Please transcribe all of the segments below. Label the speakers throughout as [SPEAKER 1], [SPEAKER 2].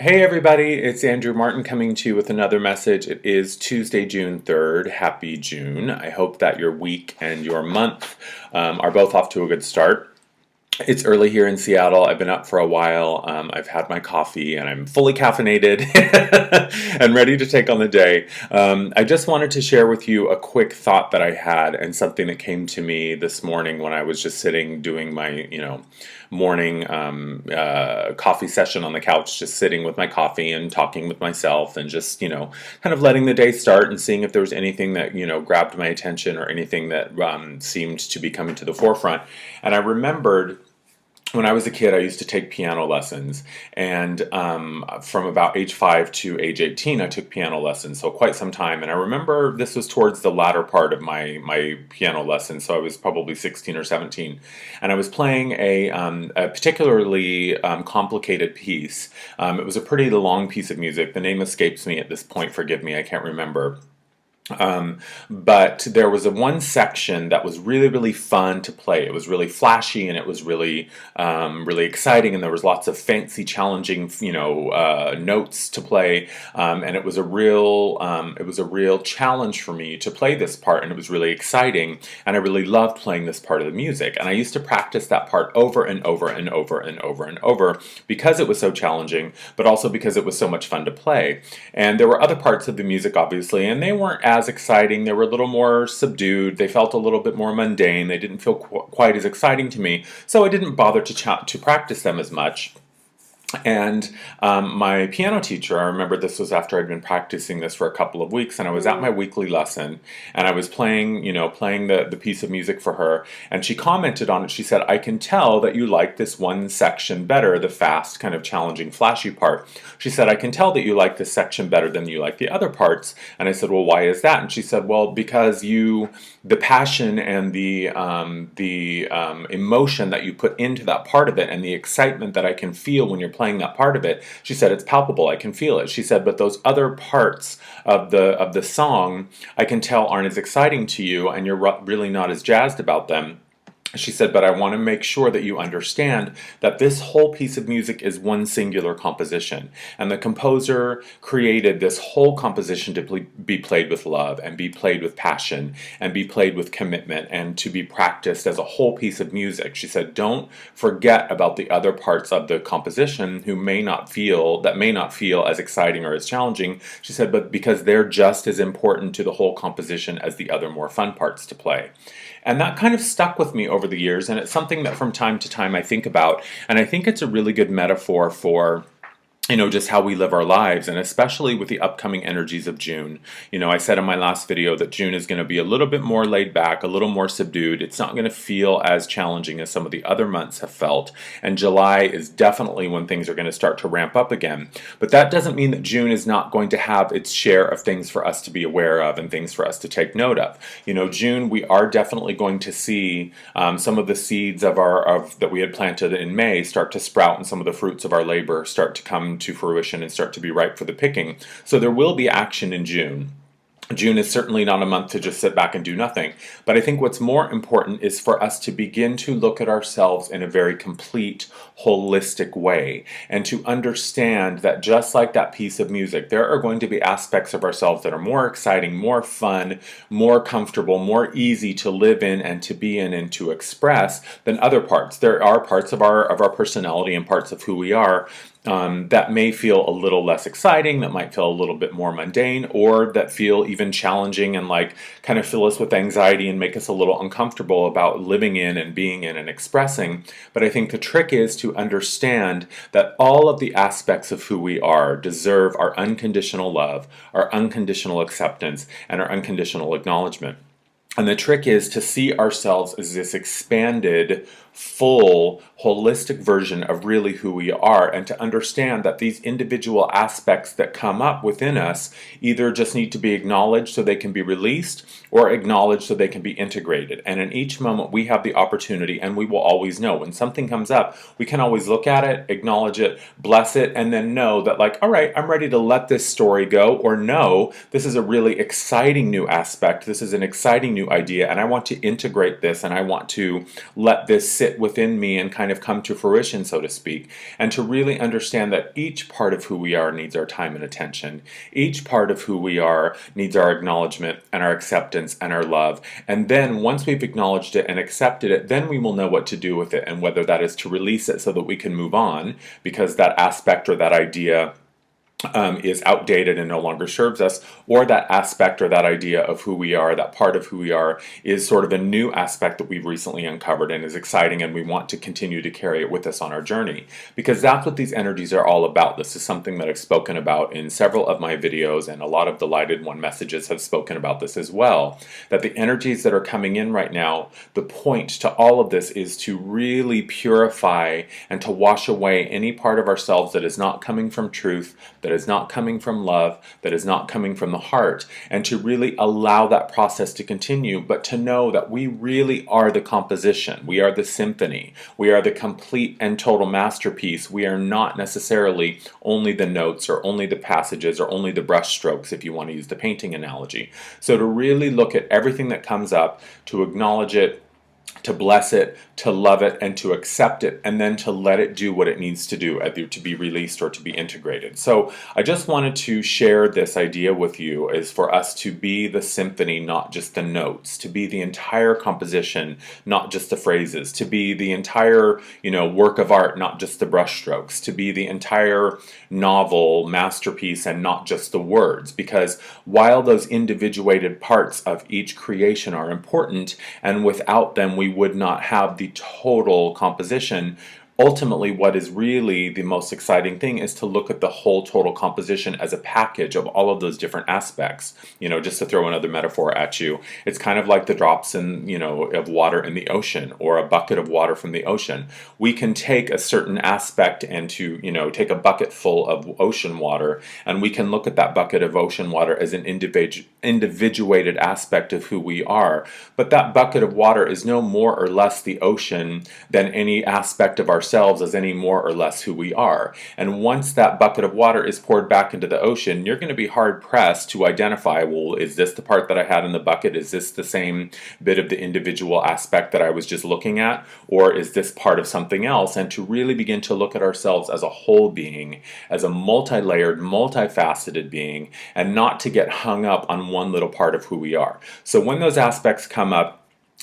[SPEAKER 1] Hey everybody, it's Andrew Martin coming to you with another message. It is Tuesday, June 3rd. Happy June. I hope that your week and your month are both off to a good start. It's early here in Seattle. I've been up for a while. I've had my coffee and I'm fully caffeinated and ready to take on the day. I just wanted to share with you a quick thought that I had and something that came to me this morning when I was just sitting doing my, morning coffee session on the couch, just sitting with my coffee and talking with myself and just, kind of letting the day start and seeing if there was anything that, grabbed my attention or anything that seemed to be coming to the forefront. And I remembered when I was a kid, I used to take piano lessons, and from about age 5 to age 18, I took piano lessons, so quite some time. And I remember this was towards the latter part of my piano lesson, so I was probably 16 or 17, and I was playing a particularly complicated piece. It was a pretty long piece of music. The name escapes me at this point. Forgive me, I can't remember. But there was one section that was really, really fun to play. It was really flashy and it was really, really exciting, and there was lots of fancy, challenging, notes to play. And it was a real challenge for me to play this part, and it was really exciting. And I really loved playing this part of the music. And I used to practice that part over and over and over and over and over because it was so challenging, but also because it was so much fun to play. And there were other parts of the music, obviously, and they weren't as exciting. They were a little more subdued. They felt a little bit more mundane. They didn't feel quite as exciting to me, so I didn't bother to practice them as much. And my piano teacher, I remember this was after I'd been practicing this for a couple of weeks, and I was at my weekly lesson, and I was playing the piece of music for her, and she commented on it. She said, "I can tell that you like this one section better, the fast, kind of challenging, flashy part." She said, "I can tell that you like this section better than you like the other parts." And I said, "Well, why is that?" And she said, "Well, because the passion and the emotion that you put into that part of it, and the excitement that I can feel when you're playing that part of it," she said, "it's palpable. I can feel it." She said, "But those other parts of the song, I can tell aren't as exciting to you, and you're really not as jazzed about them." She said, "But I want to make sure that you understand that this whole piece of music is one singular composition. And the composer created this whole composition to be played with love, and be played with passion, and be played with commitment, and to be practiced as a whole piece of music." She said, "Don't forget about the other parts of the composition that may not feel as exciting or as challenging." She said, "But because they're just as important to the whole composition as the other more fun parts to play." And that kind of stuck with me over the years, and it's something that from time to time I think about, and I think it's a really good metaphor for just how we live our lives, and especially with the upcoming energies of June. I said in my last video that June is going to be a little bit more laid back, a little more subdued. It's not going to feel as challenging as some of the other months have felt, and July is definitely when things are going to start to ramp up again. But that doesn't mean that June is not going to have its share of things for us to be aware of and things for us to take note of. June, we are definitely going to see some of the seeds of that we had planted in May start to sprout, and some of the fruits of our labor start to come to fruition and start to be ripe for the picking. So there will be action in June. June is certainly not a month to just sit back and do nothing. But I think what's more important is for us to begin to look at ourselves in a very complete, holistic way, and to understand that just like that piece of music, there are going to be aspects of ourselves that are more exciting, more fun, more comfortable, more easy to live in and to be in and to express than other parts. There are parts of our personality and parts of who we are that may feel a little less exciting, that might feel a little bit more mundane, or that feel even challenging and kind of fill us with anxiety and make us a little uncomfortable about living in and being in and expressing. But I think the trick is to understand that all of the aspects of who we are deserve our unconditional love, our unconditional acceptance, and our unconditional acknowledgement. And the trick is to see ourselves as this expanded, full, holistic version of really who we are, and to understand that these individual aspects that come up within us either just need to be acknowledged so they can be released, or acknowledged so they can be integrated. And in each moment we have the opportunity, and we will always know when something comes up, we can always look at it, acknowledge it, bless it, and then know that all right, I'm ready to let this story go, or no, this is a really exciting new aspect, this is an exciting new idea, and I want to integrate this, and I want to let this sit sit within me and kind of come to fruition, so to speak, and to really understand that each part of who we are needs our time and attention. Each part of who we are needs our acknowledgement and our acceptance and our love. And then once we've acknowledged it and accepted it, then we will know what to do with it, and whether that is to release it so that we can move on because that aspect or that idea is outdated and no longer serves us, or that aspect or that idea of who we are, that part of who we are, is sort of a new aspect that we've recently uncovered and is exciting, and we want to continue to carry it with us on our journey. Because that's what these energies are all about. This is something that I've spoken about in several of my videos, and a lot of the Lighted One messages have spoken about this as well. That the energies that are coming in right now, the point to all of this is to really purify and to wash away any part of ourselves that is not coming from truth, that is not coming from love, that is not coming from the heart, and to really allow that process to continue, but to know that we really are the composition. We are the symphony. We are the complete and total masterpiece. We are not necessarily only the notes or only the passages or only the brush strokes, if you want to use the painting analogy. So to really look at everything that comes up, to acknowledge it, to bless it, to love it, and to accept it, and then to let it do what it needs to do, either to be released or to be integrated. So I just wanted to share this idea with you, is for us to be the symphony, not just the notes, to be the entire composition, not just the phrases, to be the entire, work of art, not just the brushstrokes, to be the entire novel masterpiece and not just the words. Because while those individuated parts of each creation are important, and without them we would not have the total composition, ultimately what is really the most exciting thing is to look at the whole total composition as a package of all of those different aspects. Just to throw another metaphor at you, it's kind of like the drops of water in the ocean, or a bucket of water from the ocean. We can take a certain aspect and to take a bucket full of ocean water, and we can look at that bucket of ocean water as an individuated aspect of who we are. But that bucket of water is no more or less the ocean than any aspect of ourselves as any more or less who we are. And once that bucket of water is poured back into the ocean, you're going to be hard pressed to identify, well, is this the part that I had in the bucket? Is this the same bit of the individual aspect that I was just looking at? Or is this part of something else? And to really begin to look at ourselves as a whole being, as a multi-layered, multifaceted being, and not to get hung up on one little part of who we are. So when those aspects come up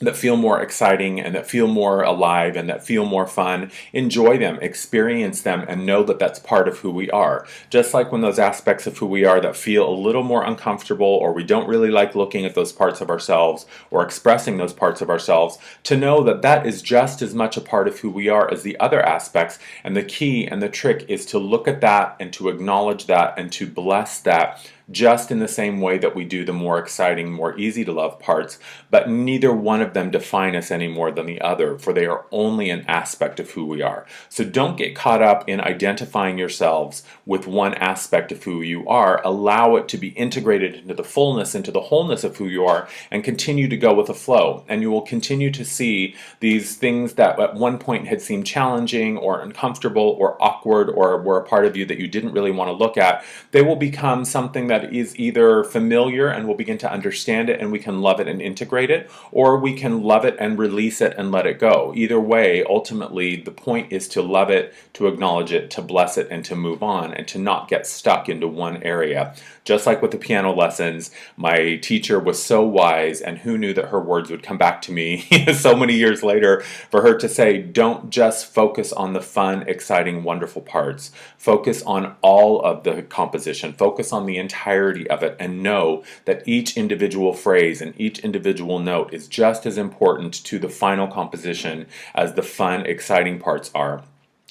[SPEAKER 1] that feel more exciting and that feel more alive and that feel more fun, enjoy them, experience them, and know that that's part of who we are. Just like when those aspects of who we are that feel a little more uncomfortable, or we don't really like looking at those parts of ourselves or expressing those parts of ourselves, to know that that is just as much a part of who we are as the other aspects. And the key and the trick is to look at that and to acknowledge that and to bless that, just in the same way that we do the more exciting, more easy to love parts, but neither one of them define us any more than the other, for they are only an aspect of who we are. So don't get caught up in identifying yourselves with one aspect of who you are. Allow it to be integrated into the fullness, into the wholeness of who you are, and continue to go with the flow. And you will continue to see these things that at one point had seemed challenging or uncomfortable or awkward or were a part of you that you didn't really want to look at. They will become something that is either familiar and we'll begin to understand it and we can love it and integrate it, or we can love it and release it and let it go. Either way, ultimately, the point is to love it, to acknowledge it, to bless it, and to move on, and to not get stuck into one area. Just like with the piano lessons, my teacher was so wise, and who knew that her words would come back to me so many years later, for her to say, don't just focus on the fun, exciting, wonderful parts. Focus on all of the composition. Focus on the entirety of it, and know that each individual phrase and each individual note is just as important to the final composition as the fun, exciting parts are.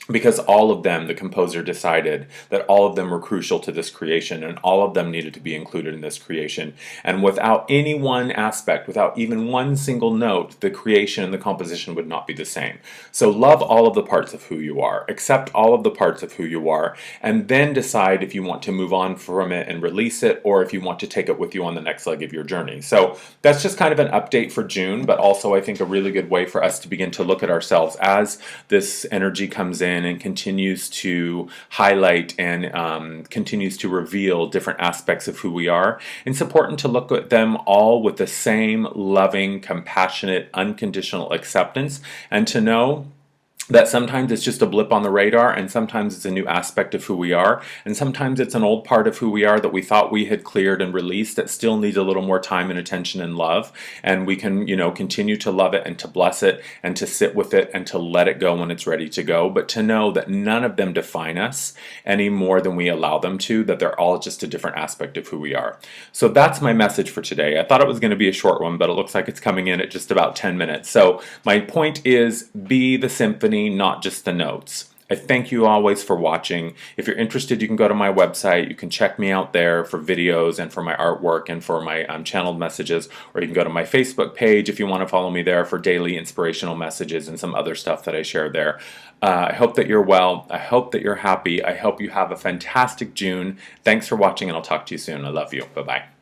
[SPEAKER 1] Because all of them, the composer decided that all of them were crucial to this creation, and all of them needed to be included in this creation. And without any one aspect, without even one single note, the creation and the composition would not be the same. So love all of the parts of who you are, accept all of the parts of who you are, and then decide if you want to move on from it and release it, or if you want to take it with you on the next leg of your journey. So that's just kind of an update for June, but also I think a really good way for us to begin to look at ourselves as this energy comes in in and continues to highlight and continues to reveal different aspects of who we are. And it's important to look at them all with the same loving, compassionate, unconditional acceptance, and to know that sometimes it's just a blip on the radar, and sometimes it's a new aspect of who we are, and sometimes it's an old part of who we are that we thought we had cleared and released that still needs a little more time and attention and love, and we can, continue to love it and to bless it and to sit with it and to let it go when it's ready to go, but to know that none of them define us any more than we allow them to, that they're all just a different aspect of who we are. So that's my message for today. I thought it was going to be a short one, but it looks like it's coming in at just about 10 minutes. So my point is, be the symphony, not just the notes. I thank you always for watching. If you're interested, you can go to my website. You can check me out there for videos and for my artwork and for my channeled messages, or you can go to my Facebook page if you want to follow me there for daily inspirational messages and some other stuff that I share there. I hope that you're well. I hope that you're happy. I hope you have a fantastic June. Thanks for watching, and I'll talk to you soon. I love you. Bye-bye.